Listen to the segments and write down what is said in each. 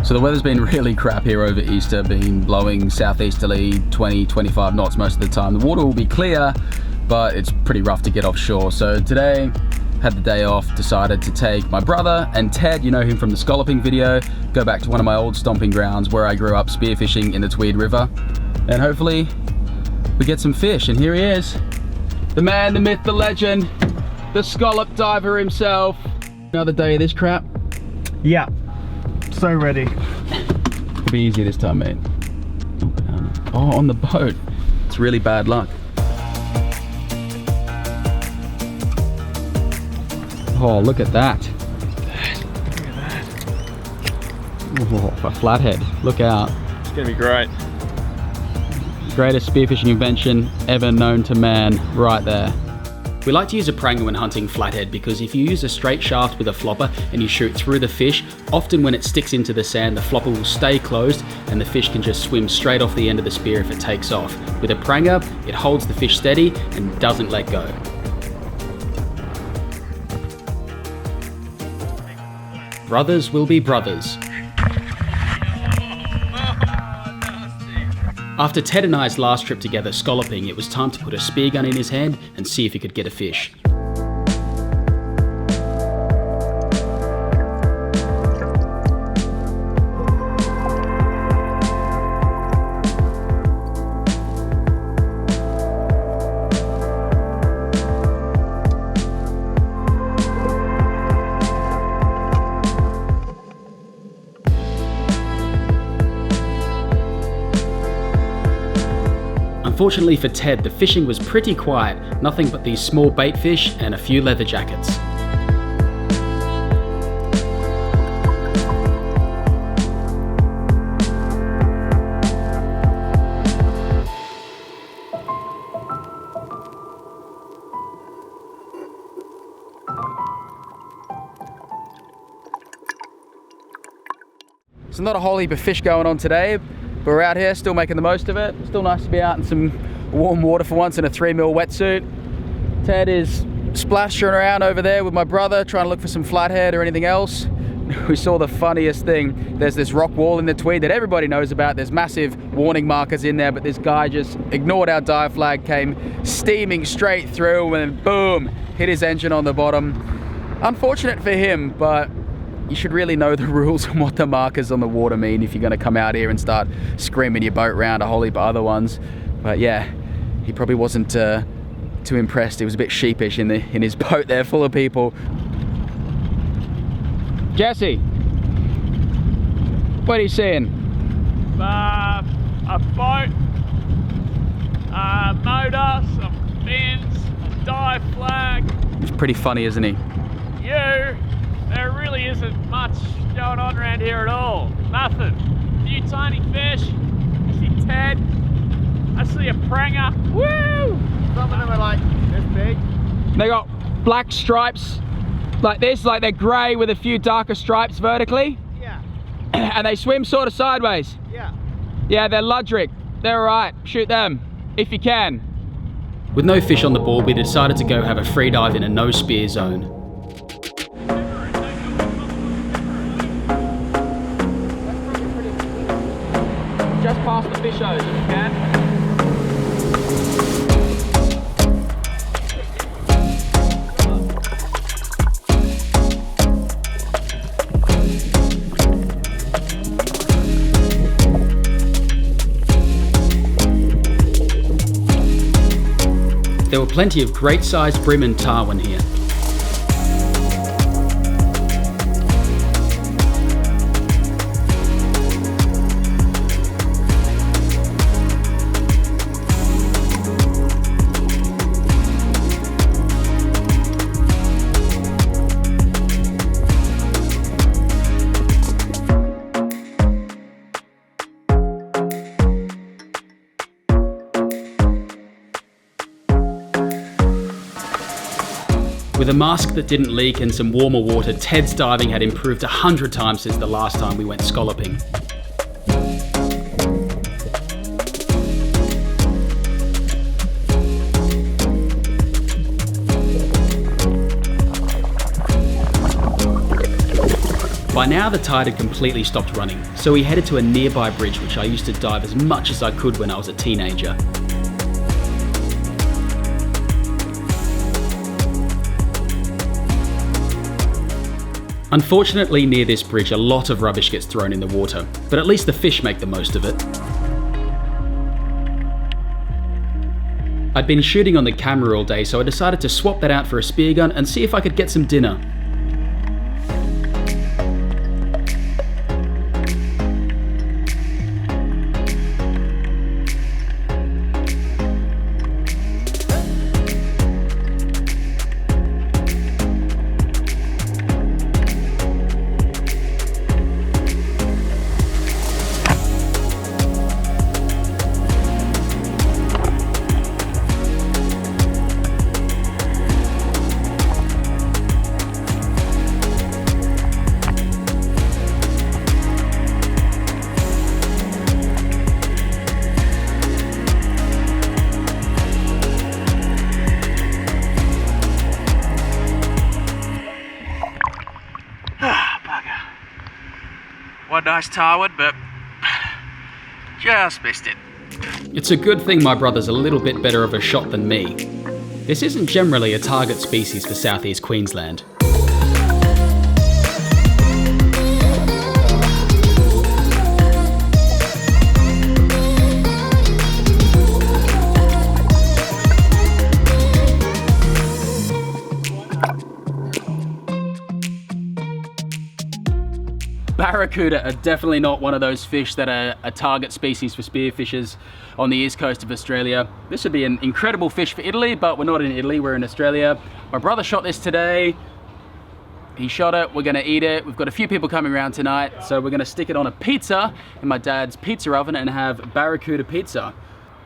So the weather's been really crap here over Easter, been blowing southeasterly 20-25 knots most of the time. The water will be clear, but it's pretty rough to get offshore. So today, had the day off, decided to take my brother and Ted, you know him from the scalloping video, go back to one of my old stomping grounds where I grew up spearfishing in the Tweed River. And hopefully we get some fish. And here he is, the man, the myth, the legend, the scallop diver himself. Another day of this crap. Yeah. So ready. It'll be easy this time, mate. Oh, on the boat. It's really bad luck. Oh, look at that. Look at that. Oh, a flathead. Look out. It's gonna be great. Greatest spearfishing invention ever known to man, right there. We like to use a pranger when hunting flathead because if you use a straight shaft with a flopper and you shoot through the fish, often when it sticks into the sand, the flopper will stay closed and the fish can just swim straight off the end of the spear if it takes off. With a pranger, it holds the fish steady and doesn't let go. Brothers will be brothers. After Ted and I's last trip together scalloping, it was time to put a spear gun in his hand and see if he could get a fish. Unfortunately for Ted, the fishing was pretty quiet, nothing but these small bait fish and a few leather jackets. There's not a whole heap of fish going on today. But we're out here still making the most of it. Still nice to be out in some warm water for once in a 3mm wetsuit. Ted is splashing around over there with my brother trying to look for some flathead or anything else. We saw the funniest thing. There's this rock wall in the Tweed that everybody knows about. There's massive warning markers in there, but this guy just ignored our dive flag, came steaming straight through and boom, hit his engine on the bottom. Unfortunate for him, but you should really know the rules and what the markers on the water mean if you're going to come out here and start screaming your boat round a whole heap of other ones. But yeah, he probably wasn't too impressed. He was a bit sheepish in his boat there full of people. Jesse, what are you seeing? A boat, motor, some fins, a dive flag. He's pretty funny, isn't he? There really isn't much going on around here at all. Nothing. A few tiny fish. I see Ted. I see a pranger. Woo! Some of them are like this big. They got black stripes like this, like they're grey with a few darker stripes vertically. Yeah. And they swim sort of sideways. Yeah. Yeah, they're ludric. They're alright. Shoot them, if you can. With no fish on the board, we decided to go have a free dive in a no spear zone. Just past the fish hose if you can. There were plenty of great sized brim and tarwhine here. With a mask that didn't leak and some warmer water, Ted's diving had improved 100 times since the last time we went scalloping. now the tide had completely stopped running, so we headed to a nearby bridge which I used to dive as much as I could when I was a teenager. Unfortunately, near this bridge a lot of rubbish gets thrown in the water, but at least the fish make the most of it. I'd been shooting on the camera all day, so I decided to swap that out for a spear gun and see if I could get some dinner. One nice tarwood, but just missed it. It's a good thing my brother's a little bit better of a shot than me. This isn't generally a target species for southeast Queensland. Barracuda are definitely not one of those fish that are a target species for spearfishers on the east coast of Australia. This would be an incredible fish for Italy, but we're not in Italy, we're in Australia. My brother shot this today. He shot it, we're gonna eat it. We've got a few people coming around tonight, so we're gonna stick it on a pizza in my dad's pizza oven and have barracuda pizza.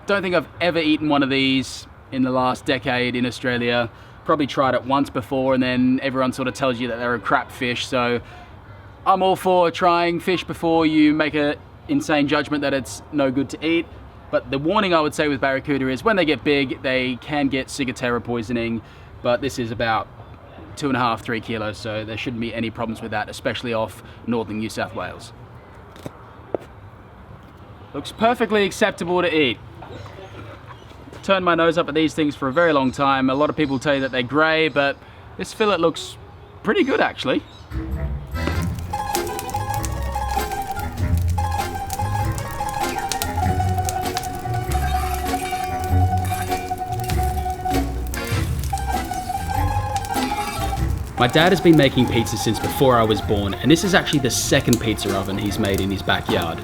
Don't think I've ever eaten one of these in the last decade in Australia. Probably tried it once before and then everyone sort of tells you that they're a crap fish, so I'm all for trying fish before you make an insane judgment that it's no good to eat. But the warning I would say with barracuda is when they get big, they can get ciguatera poisoning, but this is about 2.5 to 3 kilos, so there shouldn't be any problems with that, especially off northern New South Wales. Looks perfectly acceptable to eat. Turned my nose up at these things for a very long time. A lot of people tell you that they're grey, but this fillet looks pretty good actually. My dad has been making pizza since before I was born, and this is actually the second pizza oven he's made in his backyard.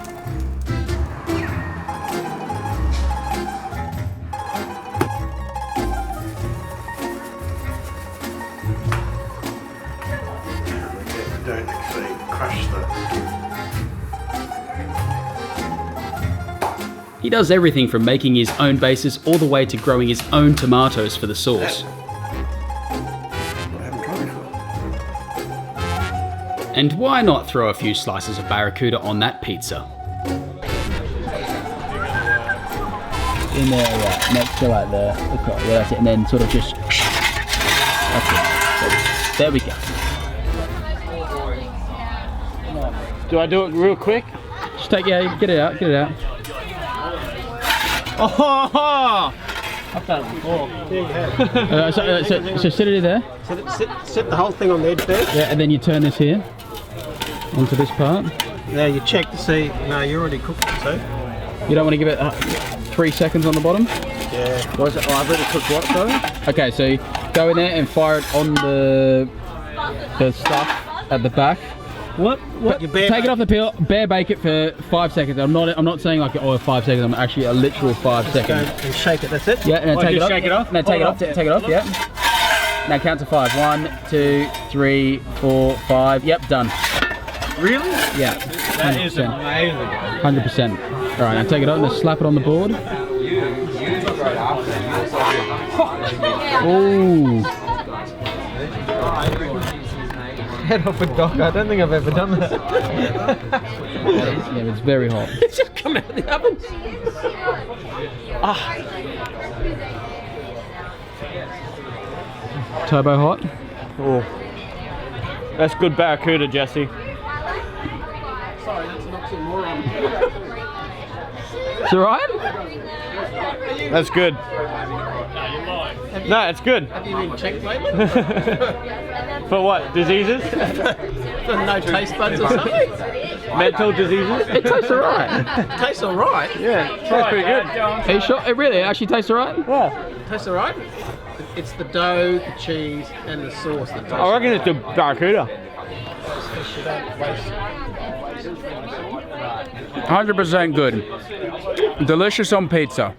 Don't crush He does everything from making his own bases all the way to growing his own tomatoes for the sauce. And why not throw a few slices of barracuda on that pizza? In there, yeah, next to like there. Okay, yeah, that's it, and then sort of just... That's it. There we go. Do I do it real quick? Just take, yeah, get it out, get it out. Oh! I've done it before. So sit it there. Sit the whole thing on the edge there. Yeah, and then you turn this here onto this part. Now you check to see. No, you already cooked it, so. You don't want to give it 3 seconds on the bottom? Yeah. What is it? Oh, I've already cooked what though? Okay, so you go in there and fire it on the stuff at the back. What? You take it off the peel, bare bake it for 5 seconds. I'm not saying like 5 seconds. I'm actually a literal 5 seconds. And shake it. That's it. Yeah, and then take it off. Shake it off. No, take it off. Take it off. Yeah. Now count to 5. 1, 2, 3, 4, 5. Yep, done. Really? Yeah. That is amazing. 100%. All right, now take it out and just slap it on the board. Ooh. Head off a dog. I don't think I've ever done that. Yeah, it's very hot. It's just come out of the oven. Ah. Turbo hot. Oh, that's good barracuda, Jesse. It's alright? That's good. No, it's good. Have you been checked lately? For what? Diseases? For no taste buds or something? Mental diseases? It tastes alright. Tastes alright. Yeah, tastes pretty good. Are you sure? It really actually tastes alright? Yeah. Tastes alright. It's the dough, the cheese, and the sauce that tastes. I reckon it's the barracuda. 100% good. Delicious on pizza.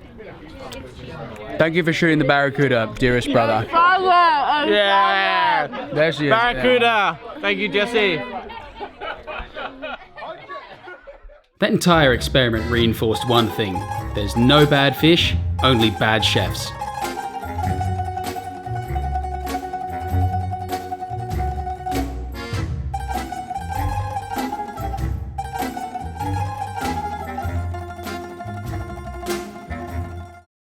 Thank you for shooting the barracuda, dearest brother. Yeah! There she is. Barracuda! Thank you, Jesse. That entire experiment reinforced one thing. There's no bad fish, only bad chefs.